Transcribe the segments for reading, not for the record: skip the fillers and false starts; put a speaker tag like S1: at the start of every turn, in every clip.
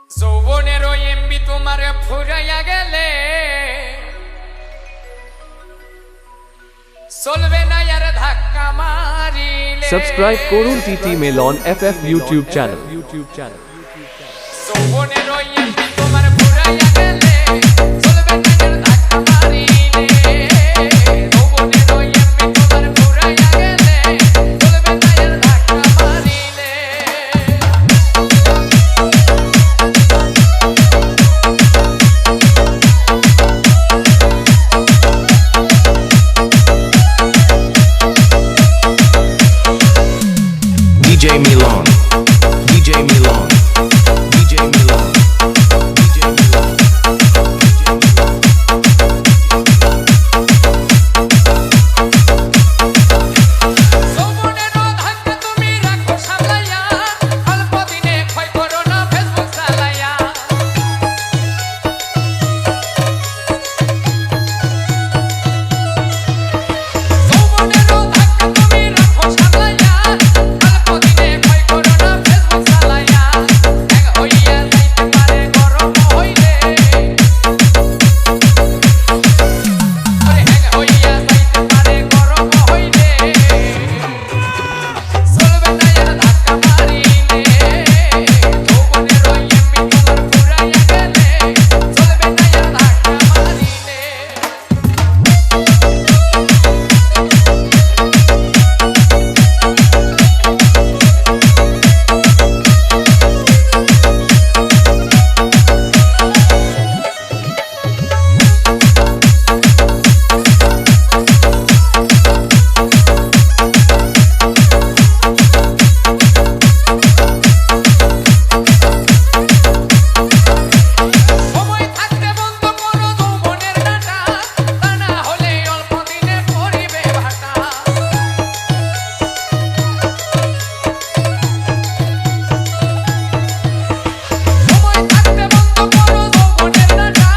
S1: যৌবনের ওই এমবি তোমার ফুরাইয়া গেলে চলবে না আর ধাক্কা মারিলে।
S2: সাবস্ক্রাইব করুন টিটি মেলন এফএফ ইউটিউব চ্যানেল।
S1: যৌবনের ওই এমবি তোমার ফুরাইয়া গেলে চলবে না আর ধাক্কা মারিলে। যৌবনের ওই এমবি তোমার ফুরাইয়া গেলে চলবে না আর ধাক্কা মারিলে।
S3: DJ Milon, DJ Milon, DJ Milon, DJ Milon, DJ Milon.
S1: যৌবনের ধাক্কা তুমি রাখো সামলাইয়া, অল্প দিনে ক্ষয় করো না ফেসবুক চালাইয়া। যৌবনের ধাক্কা তুমি রাখো সামলাইয়া, অল্প দিনে ক্ষয় করো না ফেসবুক চালাইয়া। হ্যাং হইয়া যাইতে পারে গরম হইলে, আরে হ্যাং হইয়া যাইতে পারে গরম হইলে। চলবে না আর ধাক্কা মারিলে। যৌবনের ওই এমবি তোমার ফুরাইয়া গেলে চলবে না আর ধাক্কা মারিলে। সময় থাকতে বন্ধ করো যৌবনের ডাটা, তা না হলে অল্প দিনে পড়িবে ভাটা। সময় থাকতে বন্ধ করো যৌবনের ডাটা,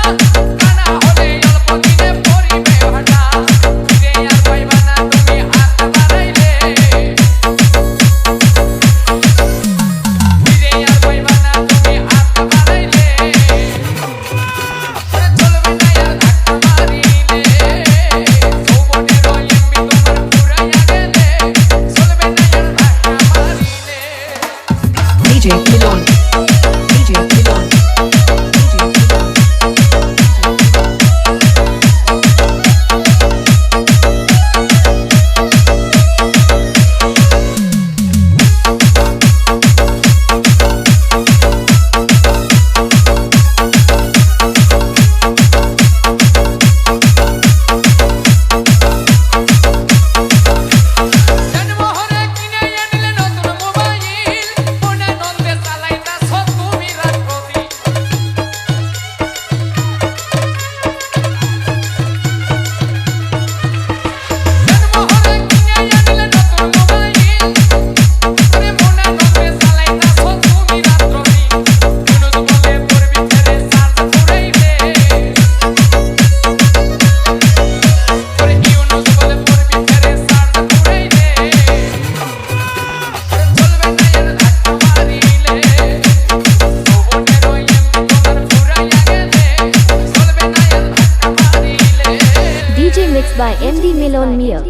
S1: তা না হলে অল্প দিনে পড়িবে ভাটা। ফিরে আর পাইবা না তুমি হাত বাড়াইলে, ফিরে আর পাইবা না তুমি হাত বাড়াইলে। চলবে না আর ধাক্কা মারিলে। যৌবনের ওই এমবি তোমার ফুরাইয়া গেলে চলবে না আর ধাক্কা মারিলে।
S4: DJ Milon, DJ Milon, DJ Milon.
S1: জন্মহরে কিনে আনলে নতুন মোবাইল, মনে নন্দে চালাইতাছ তুমি রাত প্রতি। জন্মহরে কিনে আনলে নতুন মোবাইল, আরে মনে নন্দে চালাইতাছ তুমি রাত প্রতি। ইউনুস বলে পড়বি ছেড়ে চার্জ ফুরাইবে, আরে ইউনুস বলে পড়বি ছেড়ে চার্জ ফুরাইবে। চলবে না আর ধাক্কা মারিলে। যৌবনের ওই এমবি তোমার ফুরাইয়া গেলে চলবে না আর ধাক্কা মারিলে।
S5: DJ mixed by MD Milon Mia.